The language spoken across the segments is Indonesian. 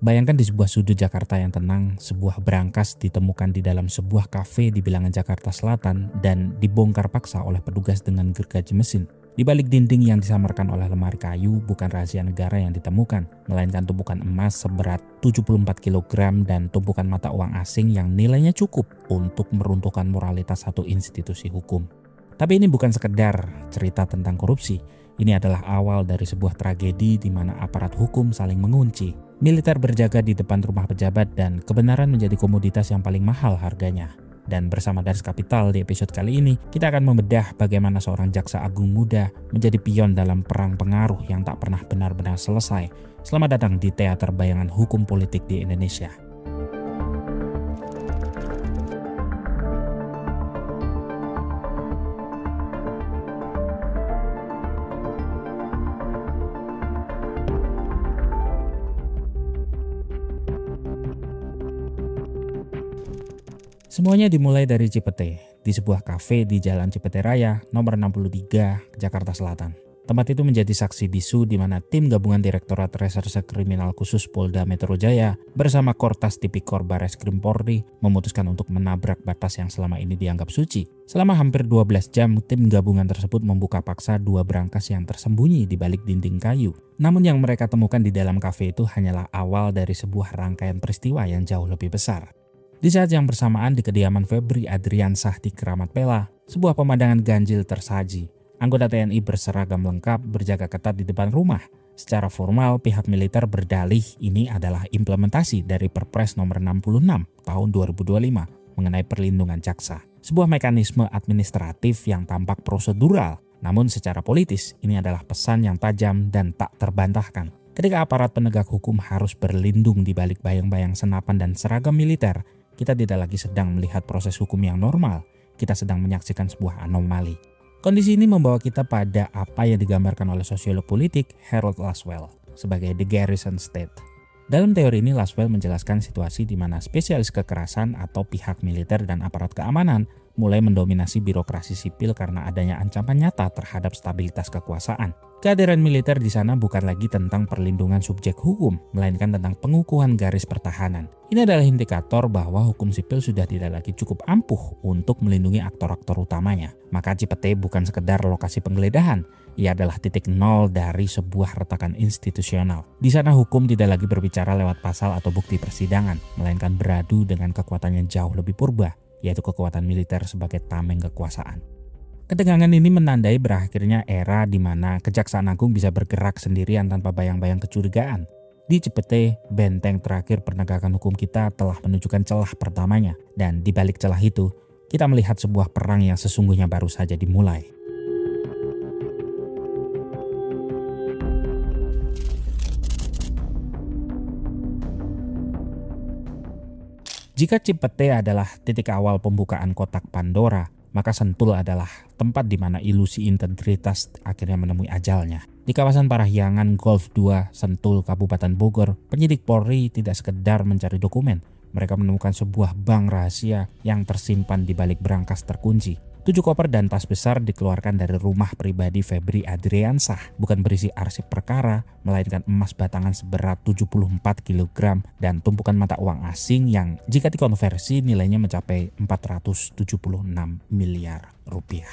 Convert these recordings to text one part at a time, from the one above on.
Bayangkan di sebuah sudut Jakarta yang tenang, sebuah berangkas ditemukan di dalam sebuah kafe di bilangan Jakarta Selatan dan dibongkar paksa oleh petugas dengan gergaji mesin. Di balik dinding yang disamarkan oleh lemari kayu bukan rahasia negara yang ditemukan, melainkan tumpukan emas seberat 74 kg dan tumpukan mata uang asing yang nilainya cukup untuk meruntuhkan moralitas satu institusi hukum. Tapi ini bukan sekedar cerita tentang korupsi. Ini adalah awal dari sebuah tragedi di mana aparat hukum saling mengunci. Militer berjaga di depan rumah pejabat dan kebenaran menjadi komoditas yang paling mahal harganya. Dan bersama Dars Kapital di episode kali ini, kita akan membedah bagaimana seorang jaksa agung muda menjadi pion dalam perang pengaruh yang tak pernah benar-benar selesai. Selamat datang di teater bayangan hukum politik di Indonesia. Semuanya dimulai dari Cipete, di sebuah kafe di Jalan Cipete Raya, nomor 63, Jakarta Selatan. Tempat itu menjadi saksi bisu di mana tim gabungan Direktorat Reserse Kriminal Khusus Polda Metro Jaya bersama Kortas Tipikor Bareskrim Polri memutuskan untuk menabrak batas yang selama ini dianggap suci. Selama hampir 12 jam, tim gabungan tersebut membuka paksa dua berangkas yang tersembunyi di balik dinding kayu. Namun yang mereka temukan di dalam kafe itu hanyalah awal dari sebuah rangkaian peristiwa yang jauh lebih besar. Di saat yang bersamaan di kediaman Febri Adriansah di Keramat Pela, sebuah pemandangan ganjil tersaji. Anggota TNI berseragam lengkap berjaga ketat di depan rumah. Secara formal, pihak militer berdalih ini adalah implementasi dari Perpres nomor 66 tahun 2025 mengenai perlindungan jaksa. Sebuah mekanisme administratif yang tampak prosedural, namun secara politis ini adalah pesan yang tajam dan tak terbantahkan. Ketika aparat penegak hukum harus berlindung di balik bayang-bayang senapan dan seragam militer, kita tidak lagi sedang melihat proses hukum yang normal, kita sedang menyaksikan sebuah anomali. Kondisi ini membawa kita pada apa yang digambarkan oleh sosiolog politik Harold Lasswell sebagai the Garrison State. Dalam teori ini Lasswell menjelaskan situasi di mana spesialis kekerasan atau pihak militer dan aparat keamanan mulai mendominasi birokrasi sipil karena adanya ancaman nyata terhadap stabilitas kekuasaan. Kehadiran militer di sana bukan lagi tentang perlindungan subjek hukum, melainkan tentang pengukuhan garis pertahanan. Ini adalah indikator bahwa hukum sipil sudah tidak lagi cukup ampuh untuk melindungi aktor-aktor utamanya. Maka Cipete bukan sekedar lokasi penggeledahan, ia adalah titik nol dari sebuah retakan institusional. Di sana hukum tidak lagi berbicara lewat pasal atau bukti persidangan, melainkan beradu dengan kekuatan yang jauh lebih purba, yaitu kekuatan militer sebagai tameng kekuasaan. Ketegangan ini menandai berakhirnya era di mana Kejaksaan Agung bisa bergerak sendirian tanpa bayang-bayang kecurigaan. Di Cipete, benteng terakhir penegakan hukum kita telah menunjukkan celah pertamanya. Dan di balik celah itu, kita melihat sebuah perang yang sesungguhnya baru saja dimulai. Jika Cipete adalah titik awal pembukaan kotak Pandora, maka Sentul adalah tempat di mana ilusi integritas akhirnya menemui ajalnya. Di kawasan Parahyangan Golf 2, Sentul, Kabupaten Bogor, penyidik Polri tidak sekedar mencari dokumen. Mereka menemukan sebuah bank rahasia yang tersimpan di balik berangkas terkunci. 7 koper dan tas besar dikeluarkan dari rumah pribadi Febri Adriansah, bukan berisi arsip perkara, melainkan emas batangan seberat 74 kg dan tumpukan mata uang asing yang jika dikonversi nilainya mencapai 476 miliar rupiah.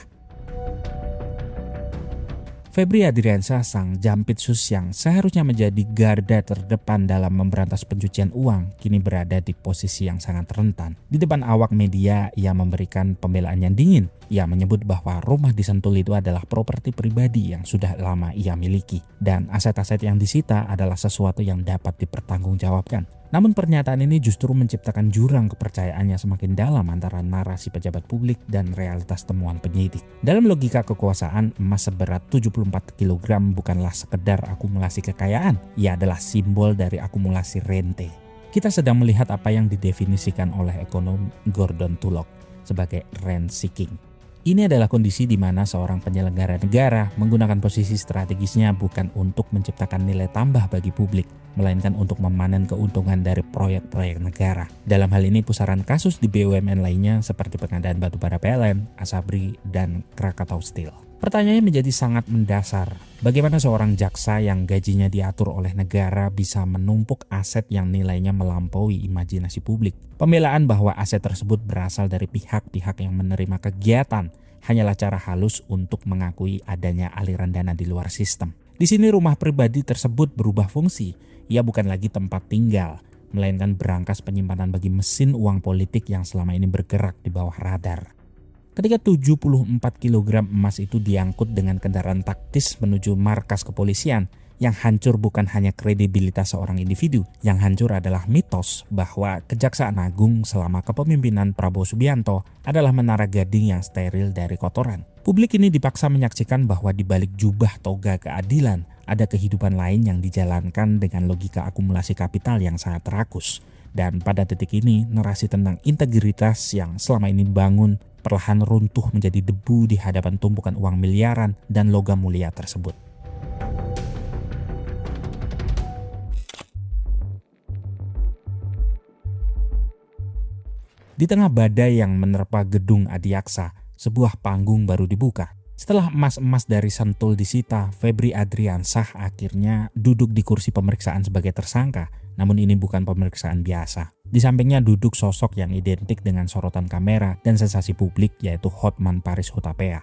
Febri Adriansah, sang jampitsus yang seharusnya menjadi garda terdepan dalam memberantas pencucian uang, kini berada di posisi yang sangat rentan. Di depan awak media, ia memberikan pembelaan yang dingin. Ia menyebut bahwa rumah di Sentul itu adalah properti pribadi yang sudah lama ia miliki. Dan aset-aset yang disita adalah sesuatu yang dapat dipertanggungjawabkan. Namun pernyataan ini justru menciptakan jurang kepercayaannya semakin dalam antara narasi pejabat publik dan realitas temuan penyidik. Dalam logika kekuasaan, emas seberat 74 kg bukanlah sekedar akumulasi kekayaan, ia adalah simbol dari akumulasi rente. Kita sedang melihat apa yang didefinisikan oleh ekonom Gordon Tullock sebagai rent seeking. Ini adalah kondisi di mana seorang penyelenggara negara menggunakan posisi strategisnya bukan untuk menciptakan nilai tambah bagi publik, melainkan untuk memanen keuntungan dari proyek-proyek negara. Dalam hal ini pusaran kasus di BUMN lainnya seperti pengadaan batubara PLN, Asabri, dan Krakatau Steel. Pertanyaannya menjadi sangat mendasar. Bagaimana seorang jaksa yang gajinya diatur oleh negara bisa menumpuk aset yang nilainya melampaui imajinasi publik? Pembelaan bahwa aset tersebut berasal dari pihak-pihak yang menerima kegiatan hanyalah cara halus untuk mengakui adanya aliran dana di luar sistem. Di sini rumah pribadi tersebut berubah fungsi. Ia bukan lagi tempat tinggal, melainkan berangkas penyimpanan bagi mesin uang politik yang selama ini bergerak di bawah radar. Ketika 74 kg emas itu diangkut dengan kendaraan taktis menuju markas kepolisian, yang hancur bukan hanya kredibilitas seorang individu, yang hancur adalah mitos bahwa Kejaksaan Agung selama kepemimpinan Prabowo Subianto adalah menara gading yang steril dari kotoran. Publik ini dipaksa menyaksikan bahwa di balik jubah toga keadilan ada kehidupan lain yang dijalankan dengan logika akumulasi kapital yang sangat rakus. Dan pada detik ini, narasi tentang integritas yang selama ini bangun perlahan runtuh menjadi debu di hadapan tumpukan uang miliaran dan logam mulia tersebut. Di tengah badai yang menerpa gedung Adiaksa, sebuah panggung baru dibuka. Setelah emas-emas dari Sentul disita, Febri Adriansah akhirnya duduk di kursi pemeriksaan sebagai tersangka. Namun ini bukan pemeriksaan biasa. Di sampingnya duduk sosok yang identik dengan sorotan kamera dan sensasi publik, yaitu Hotman Paris Hutapea.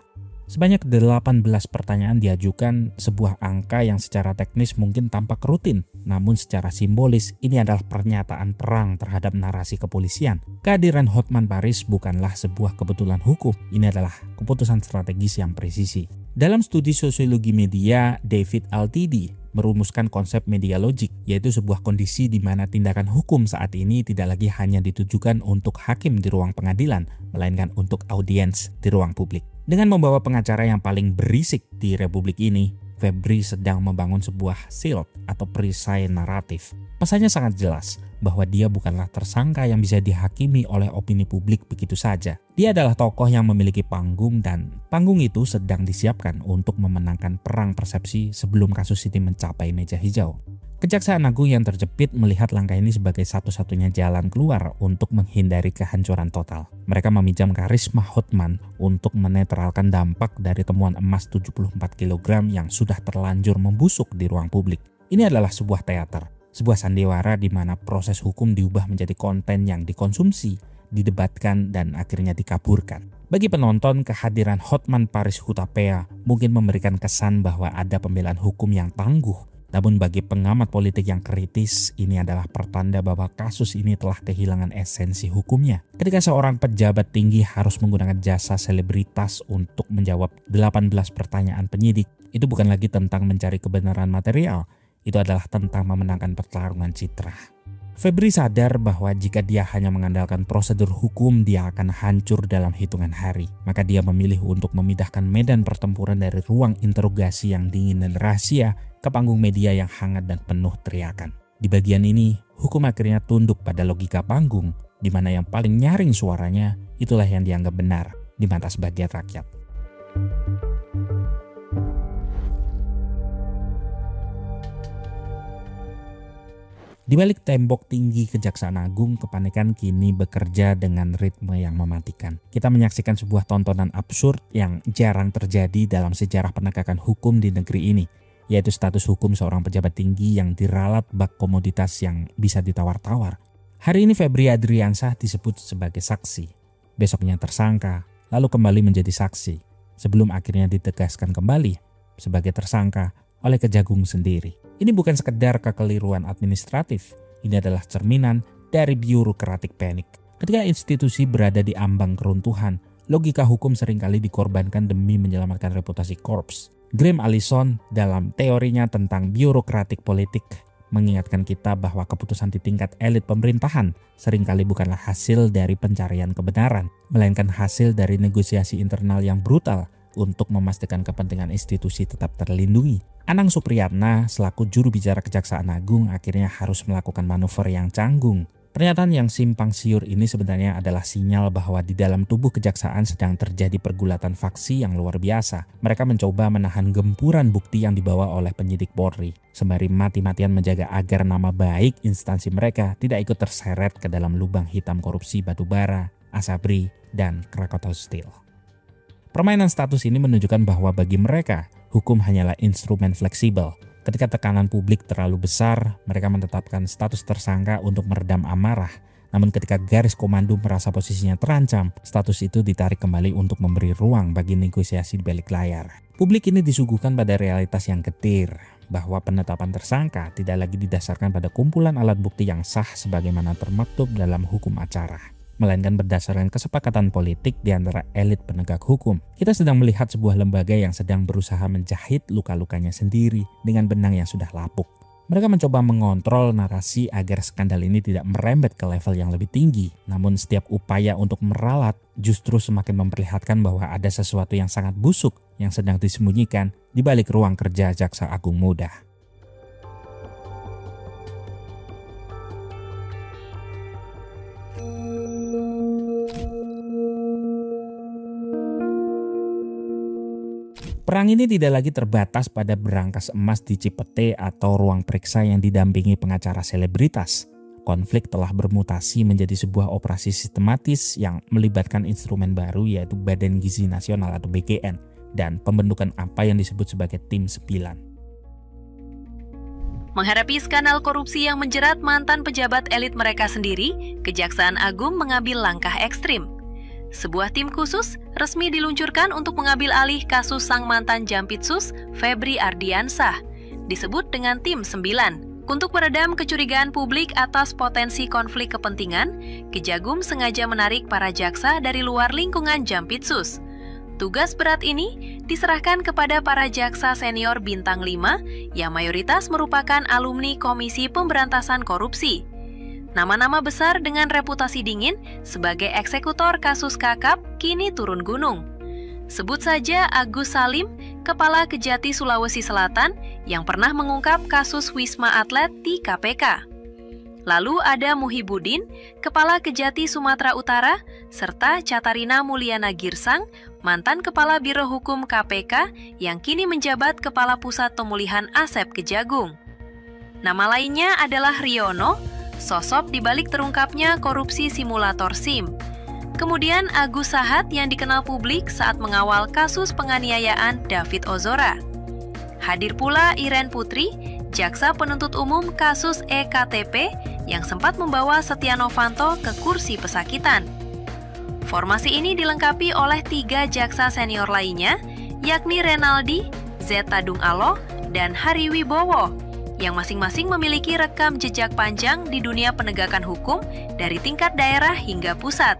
Sebanyak 18 pertanyaan diajukan, sebuah angka yang secara teknis mungkin tampak rutin. Namun secara simbolis ini adalah pernyataan perang terhadap narasi kepolisian. Kehadiran Hotman Paris bukanlah sebuah kebetulan hukum, ini adalah keputusan strategis yang presisi. Dalam studi sosiologi media, David Altidi merumuskan konsep media logik, yaitu sebuah kondisi di mana tindakan hukum saat ini tidak lagi hanya ditujukan untuk hakim di ruang pengadilan, melainkan untuk audiens di ruang publik. Dengan membawa pengacara yang paling berisik di republik ini, Febri sedang membangun sebuah shield atau perisai naratif. Pesannya sangat jelas bahwa dia bukanlah tersangka yang bisa dihakimi oleh opini publik begitu saja. Dia adalah tokoh yang memiliki panggung dan panggung itu sedang disiapkan untuk memenangkan perang persepsi sebelum kasus ini mencapai meja hijau. Kejaksaan Agung yang terjepit melihat langkah ini sebagai satu-satunya jalan keluar untuk menghindari kehancuran total. Mereka meminjam karisma Hotman untuk menetralkan dampak dari temuan emas 74 kg yang sudah terlanjur membusuk di ruang publik. Ini adalah sebuah teater, sebuah sandiwara di mana proses hukum diubah menjadi konten yang dikonsumsi, didebatkan, dan akhirnya dikaburkan. Bagi penonton, kehadiran Hotman Paris Hutapea mungkin memberikan kesan bahwa ada pembelaan hukum yang tangguh. Namun bagi pengamat politik yang kritis, ini adalah pertanda bahwa kasus ini telah kehilangan esensi hukumnya. Ketika seorang pejabat tinggi harus menggunakan jasa selebritas untuk menjawab 18 pertanyaan penyidik, itu bukan lagi tentang mencari kebenaran material, itu adalah tentang memenangkan pertarungan citra. Febri sadar bahwa jika dia hanya mengandalkan prosedur hukum, dia akan hancur dalam hitungan hari. Maka dia memilih untuk memindahkan medan pertempuran dari ruang interogasi yang dingin dan rahasia ke panggung media yang hangat dan penuh teriakan. Di bagian ini, hukum akhirnya tunduk pada logika panggung, di mana yang paling nyaring suaranya, itulah yang dianggap benar di mata sebagian rakyat. Di balik tembok tinggi Kejaksaan Agung, kepanikan kini bekerja dengan ritme yang mematikan. Kita menyaksikan sebuah tontonan absurd yang jarang terjadi dalam sejarah penegakan hukum di negeri ini, yaitu status hukum seorang pejabat tinggi yang diralat bak komoditas yang bisa ditawar-tawar. Hari ini Febri Adriansah disebut sebagai saksi, besoknya tersangka, lalu kembali menjadi saksi, sebelum akhirnya ditegaskan kembali sebagai tersangka oleh Kejagung sendiri. Ini bukan sekedar kekeliruan administratif, ini adalah cerminan dari birokratik panik. Ketika institusi berada di ambang keruntuhan, logika hukum seringkali dikorbankan demi menyelamatkan reputasi korps. Graham Allison dalam teorinya tentang birokratik politik mengingatkan kita bahwa keputusan di tingkat elit pemerintahan seringkali bukanlah hasil dari pencarian kebenaran, melainkan hasil dari negosiasi internal yang brutal untuk memastikan kepentingan institusi tetap terlindungi. Anang Supriyatna selaku juru bicara Kejaksaan Agung akhirnya harus melakukan manuver yang canggung. Pernyataan yang simpang siur ini sebenarnya adalah sinyal bahwa di dalam tubuh kejaksaan sedang terjadi pergulatan faksi yang luar biasa. Mereka mencoba menahan gempuran bukti yang dibawa oleh penyidik Polri, sembari mati-matian menjaga agar nama baik instansi mereka tidak ikut terseret ke dalam lubang hitam korupsi batubara, Asabri, dan Krakatau Steel. Permainan status ini menunjukkan bahwa bagi mereka, hukum hanyalah instrumen fleksibel. Ketika tekanan publik terlalu besar, mereka menetapkan status tersangka untuk meredam amarah. Namun ketika garis komando merasa posisinya terancam, status itu ditarik kembali untuk memberi ruang bagi negosiasi di balik layar. Publik ini disuguhkan pada realitas yang getir, bahwa penetapan tersangka tidak lagi didasarkan pada kumpulan alat bukti yang sah sebagaimana termaktub dalam hukum acara, melainkan berdasarkan kesepakatan politik di antara elit penegak hukum. Kita sedang melihat sebuah lembaga yang sedang berusaha menjahit luka-lukanya sendiri dengan benang yang sudah lapuk. Mereka mencoba mengontrol narasi agar skandal ini tidak merembet ke level yang lebih tinggi. Namun setiap upaya untuk meralat justru semakin memperlihatkan bahwa ada sesuatu yang sangat busuk yang sedang disembunyikan di balik ruang kerja Jaksa Agung muda. Perang ini tidak lagi terbatas pada berangkas emas di Cipete atau ruang periksa yang didampingi pengacara selebritas. Konflik telah bermutasi menjadi sebuah operasi sistematis yang melibatkan instrumen baru yaitu Badan Gizi Nasional atau BGN dan pembentukan apa yang disebut sebagai Tim 9. Menghadapi skandal korupsi yang menjerat mantan pejabat elit mereka sendiri, Kejaksaan Agung mengambil langkah ekstrim. Sebuah tim khusus resmi diluncurkan untuk mengambil alih kasus sang mantan Jampitsus, Febri Ardiansah, disebut dengan Tim 9. Untuk meredam kecurigaan publik atas potensi konflik kepentingan, Kejagung sengaja menarik para jaksa dari luar lingkungan Jampitsus. Tugas berat ini diserahkan kepada para jaksa senior bintang 5 yang mayoritas merupakan alumni Komisi Pemberantasan Korupsi. Nama-nama besar dengan reputasi dingin sebagai eksekutor kasus kakap kini turun gunung. Sebut saja Agus Salim, Kepala Kejati Sulawesi Selatan yang pernah mengungkap kasus Wisma Atlet di KPK. Lalu ada Muhibudin, Kepala Kejati Sumatera Utara, serta Catarina Mulyana Girsang, mantan Kepala Biro Hukum KPK yang kini menjabat Kepala Pusat Pemulihan Asep Kejagung. Nama lainnya adalah Riono, sosok di balik terungkapnya korupsi simulator SIM. Kemudian Agus Sahat yang dikenal publik saat mengawal kasus penganiayaan David Ozora. Hadir pula Iren Putri, jaksa penuntut umum kasus EKTP yang sempat membawa Setia Novanto ke kursi pesakitan. Formasi ini dilengkapi oleh 3 jaksa senior lainnya, yakni Renaldi, Z Tadung Aloh, dan Hari Wibowo, yang masing-masing memiliki rekam jejak panjang di dunia penegakan hukum dari tingkat daerah hingga pusat.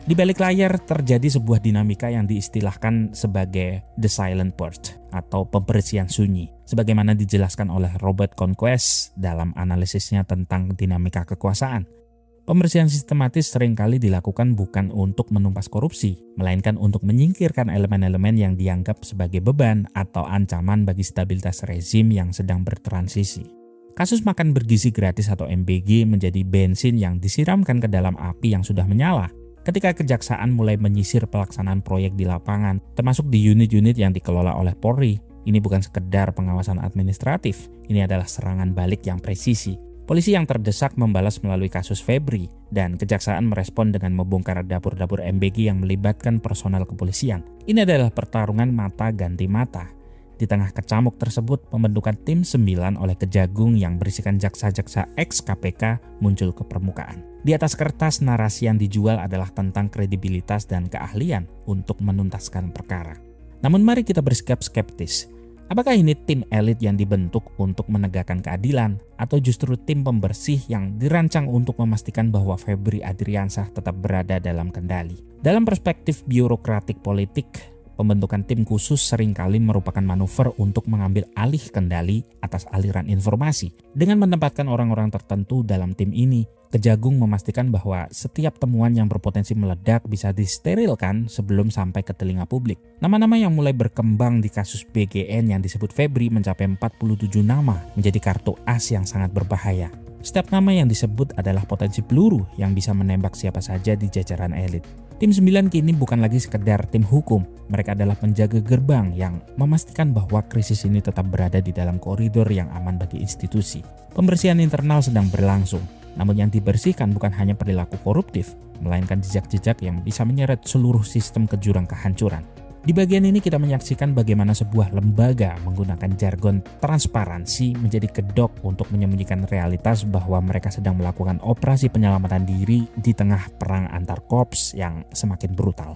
Di balik layar terjadi sebuah dinamika yang diistilahkan sebagai The Silent Purge atau pembersihan sunyi, sebagaimana dijelaskan oleh Robert Conquest dalam analisisnya tentang dinamika kekuasaan. Pembersihan sistematis seringkali dilakukan bukan untuk menumpas korupsi, melainkan untuk menyingkirkan elemen-elemen yang dianggap sebagai beban atau ancaman bagi stabilitas rezim yang sedang bertransisi. Kasus makan bergizi gratis atau MBG menjadi bensin yang disiramkan ke dalam api yang sudah menyala. Ketika kejaksaan mulai menyisir pelaksanaan proyek di lapangan, termasuk di unit-unit yang dikelola oleh Polri, ini bukan sekedar pengawasan administratif, ini adalah serangan balik yang presisi. Polisi yang terdesak membalas melalui kasus Febri, dan kejaksaan merespon dengan membongkar dapur-dapur MBG yang melibatkan personal kepolisian. Ini adalah pertarungan mata ganti mata. Di tengah kecamuk tersebut, pembentukan Tim 9 oleh Kejagung yang berisikan jaksa-jaksa ex-KPK muncul ke permukaan. Di atas kertas, narasi yang dijual adalah tentang kredibilitas dan keahlian untuk menuntaskan perkara. Namun mari kita bersikap skeptis. Apakah ini tim elit yang dibentuk untuk menegakkan keadilan atau justru tim pembersih yang dirancang untuk memastikan bahwa Febri Ardiansah tetap berada dalam kendali? Dalam perspektif birokratik politik, pembentukan tim khusus seringkali merupakan manuver untuk mengambil alih kendali atas aliran informasi. Dengan menempatkan orang-orang tertentu dalam tim ini, Kejagung memastikan bahwa setiap temuan yang berpotensi meledak bisa disterilkan sebelum sampai ke telinga publik. Nama-nama yang mulai berkembang di kasus BGN yang disebut Febri mencapai 47 nama menjadi kartu as yang sangat berbahaya. Setiap nama yang disebut adalah potensi peluru yang bisa menembak siapa saja di jajaran elit. Tim 9 kini bukan lagi sekedar tim hukum, mereka adalah penjaga gerbang yang memastikan bahwa krisis ini tetap berada di dalam koridor yang aman bagi institusi. Pembersihan internal sedang berlangsung, namun yang dibersihkan bukan hanya perilaku koruptif, melainkan jejak-jejak yang bisa menyeret seluruh sistem ke jurang kehancuran. Di bagian ini kita menyaksikan bagaimana sebuah lembaga menggunakan jargon transparansi menjadi kedok untuk menyembunyikan realitas bahwa mereka sedang melakukan operasi penyelamatan diri di tengah perang antar korps yang semakin brutal.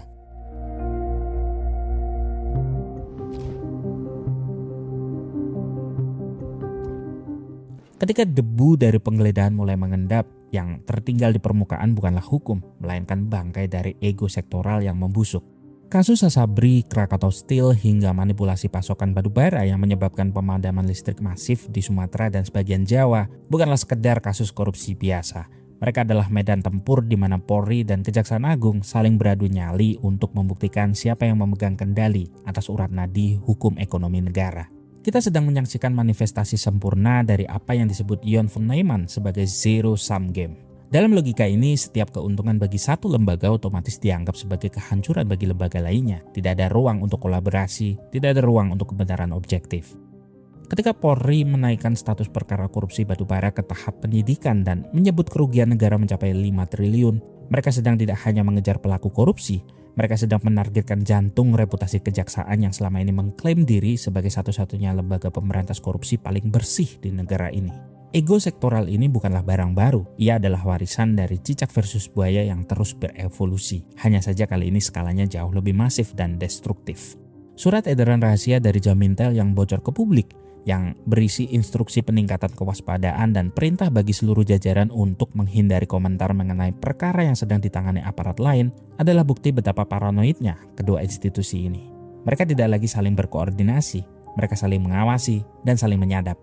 Ketika debu dari penggeledahan mulai mengendap, yang tertinggal di permukaan bukanlah hukum, melainkan bangkai dari ego sektoral yang membusuk. Kasus Asabri, Krakatau Steel, hingga manipulasi pasokan batubara yang menyebabkan pemadaman listrik masif di Sumatera dan sebagian Jawa bukanlah sekedar kasus korupsi biasa. Mereka adalah medan tempur di mana Polri dan Kejaksaan Agung saling beradu nyali untuk membuktikan siapa yang memegang kendali atas urat nadi hukum ekonomi negara. Kita sedang menyaksikan manifestasi sempurna dari apa yang disebut Jon von Neumann sebagai zero-sum game. Dalam logika ini, setiap keuntungan bagi satu lembaga otomatis dianggap sebagai kehancuran bagi lembaga lainnya. Tidak ada ruang untuk kolaborasi, tidak ada ruang untuk kebenaran objektif. Ketika Polri menaikkan status perkara korupsi batubara ke tahap penyidikan dan menyebut kerugian negara mencapai 5 triliun, mereka sedang tidak hanya mengejar pelaku korupsi, mereka sedang menargetkan jantung reputasi kejaksaan yang selama ini mengklaim diri sebagai satu-satunya lembaga pemberantas korupsi paling bersih di negara ini. Ego sektoral ini bukanlah barang baru, ia adalah warisan dari cicak versus buaya yang terus berevolusi. Hanya saja kali ini skalanya jauh lebih masif dan destruktif. Surat edaran rahasia dari Jamintel yang bocor ke publik, yang berisi instruksi peningkatan kewaspadaan dan perintah bagi seluruh jajaran untuk menghindari komentar mengenai perkara yang sedang ditangani aparat lain, adalah bukti betapa paranoidnya kedua institusi ini. Mereka tidak lagi saling berkoordinasi, mereka saling mengawasi dan saling menyadap.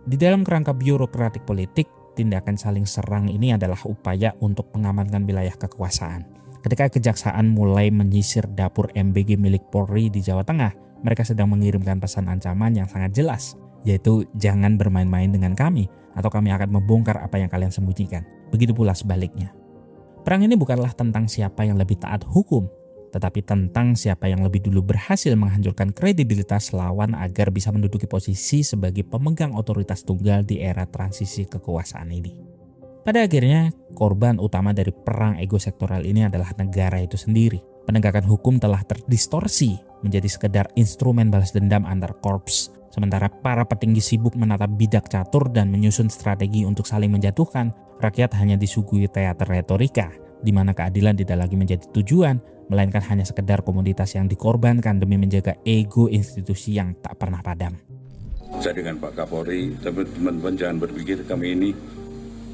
Di dalam kerangka birokratik politik, tindakan saling serang ini adalah upaya untuk mengamankan wilayah kekuasaan. Ketika kejaksaan mulai menyisir dapur MBG milik Polri di Jawa Tengah, mereka sedang mengirimkan pesan ancaman yang sangat jelas, yaitu jangan bermain-main dengan kami atau kami akan membongkar apa yang kalian sembunyikan. Begitu pula sebaliknya. Perang ini bukanlah tentang siapa yang lebih taat hukum, tetapi tentang siapa yang lebih dulu berhasil menghancurkan kredibilitas lawan agar bisa menduduki posisi sebagai pemegang otoritas tunggal di era transisi kekuasaan ini. Pada akhirnya, korban utama dari perang ego sektoral ini adalah negara itu sendiri. Penegakan hukum telah terdistorsi menjadi sekedar instrumen balas dendam antar korps, sementara para petinggi sibuk menatap bidak catur dan menyusun strategi untuk saling menjatuhkan. Rakyat hanya disuguhi teater retorika, di mana keadilan tidak lagi menjadi tujuan, melainkan hanya sekedar komoditas yang dikorbankan demi menjaga ego institusi yang tak pernah padam. Saya dengan Pak Kapolri, teman-teman jangan berpikir kami ini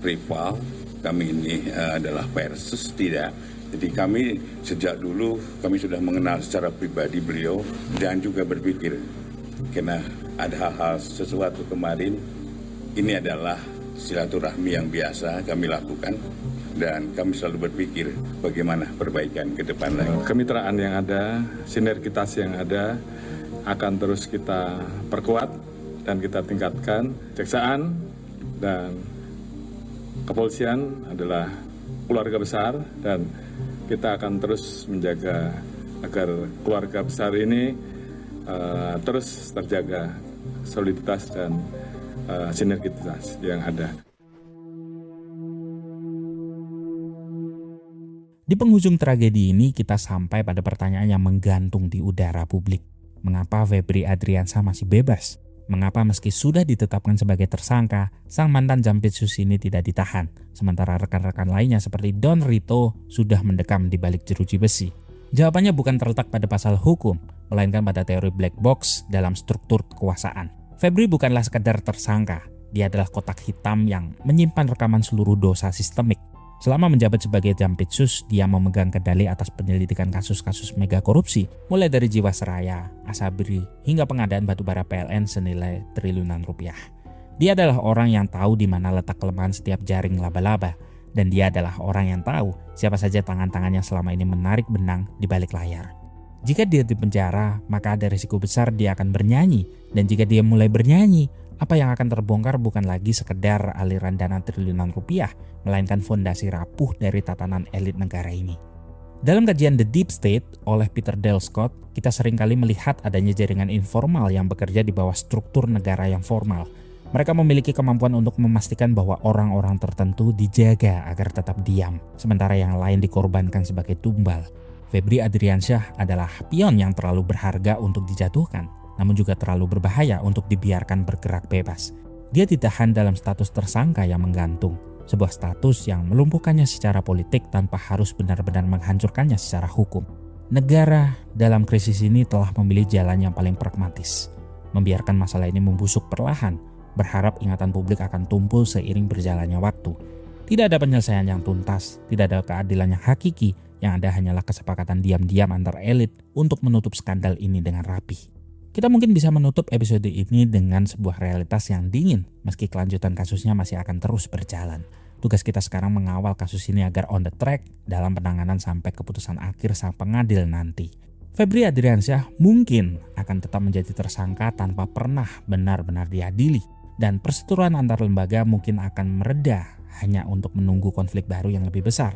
rival, kami ini adalah versus, tidak. Jadi kami sejak dulu kami sudah mengenal secara pribadi beliau dan juga berpikir karena ada hal-hal sesuatu kemarin, ini adalah silaturahmi yang biasa kami lakukan. Dan kami selalu berpikir bagaimana perbaikan ke depan lagi. Kemitraan yang ada, sinergitas yang ada akan terus kita perkuat dan kita tingkatkan. Kejaksaan dan kepolisian adalah keluarga besar dan kita akan terus menjaga agar keluarga besar ini terus terjaga soliditas dan sinergitas yang ada. Di penghujung tragedi ini kita sampai pada pertanyaan yang menggantung di udara publik. Mengapa Febri Adriansyah masih bebas? Mengapa meski sudah ditetapkan sebagai tersangka, sang mantan Jampitsus ini tidak ditahan, sementara rekan-rekan lainnya seperti Don Rito sudah mendekam di balik jeruji besi? Jawabannya bukan terletak pada pasal hukum, melainkan pada teori black box dalam struktur kekuasaan. Febri bukanlah sekedar tersangka, dia adalah kotak hitam yang menyimpan rekaman seluruh dosa sistemik. Selama menjabat sebagai Jampitsus, dia memegang kendali atas penyelidikan kasus-kasus mega korupsi, mulai dari Jiwasraya, Asabri, hingga pengadaan batubara PLN senilai triliunan rupiah. Dia adalah orang yang tahu di mana letak kelemahan setiap jaring laba-laba, dan dia adalah orang yang tahu siapa saja tangan-tangannya selama ini menarik benang di balik layar. Jika dia dipenjara, maka ada risiko besar dia akan bernyanyi, dan jika dia mulai bernyanyi, apa yang akan terbongkar bukan lagi sekedar aliran dana triliunan rupiah, melainkan fondasi rapuh dari tatanan elit negara ini. Dalam kajian The Deep State oleh Peter Dale Scott, kita seringkali melihat adanya jaringan informal yang bekerja di bawah struktur negara yang formal. Mereka memiliki kemampuan untuk memastikan bahwa orang-orang tertentu dijaga agar tetap diam, sementara yang lain dikorbankan sebagai tumbal. Febri Adriansyah adalah pion yang terlalu berharga untuk dijatuhkan, namun juga terlalu berbahaya untuk dibiarkan bergerak bebas. Dia ditahan dalam status tersangka yang menggantung, sebuah status yang melumpuhkannya secara politik tanpa harus benar-benar menghancurkannya secara hukum. Negara dalam krisis ini telah memilih jalan yang paling pragmatis, membiarkan masalah ini membusuk perlahan, berharap ingatan publik akan tumpul seiring berjalannya waktu. Tidak ada penyelesaian yang tuntas, tidak ada keadilan yang hakiki, yang ada hanyalah kesepakatan diam-diam antar elit untuk menutup skandal ini dengan rapi. Kita mungkin bisa menutup episode ini dengan sebuah realitas yang dingin, meski kelanjutan kasusnya masih akan terus berjalan. Tugas kita sekarang mengawal kasus ini agar on the track dalam penanganan sampai keputusan akhir sang pengadil nanti. Febri Adriansyah mungkin akan tetap menjadi tersangka tanpa pernah benar-benar diadili, dan perseteruan antar lembaga mungkin akan mereda hanya untuk menunggu konflik baru yang lebih besar.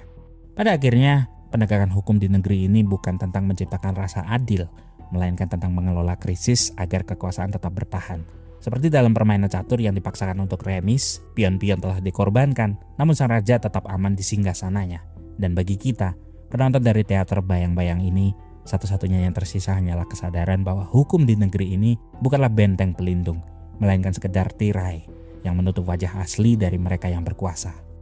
Pada akhirnya, penegakan hukum di negeri ini bukan tentang menciptakan rasa adil, melainkan tentang mengelola krisis agar kekuasaan tetap bertahan. Seperti dalam permainan catur yang dipaksakan untuk remis, pion-pion telah dikorbankan, namun sang raja tetap aman di singgasananya. Dan bagi kita, penonton dari teater bayang-bayang ini, satu-satunya yang tersisa hanyalah kesadaran bahwa hukum di negeri ini bukanlah benteng pelindung, melainkan sekedar tirai yang menutup wajah asli dari mereka yang berkuasa.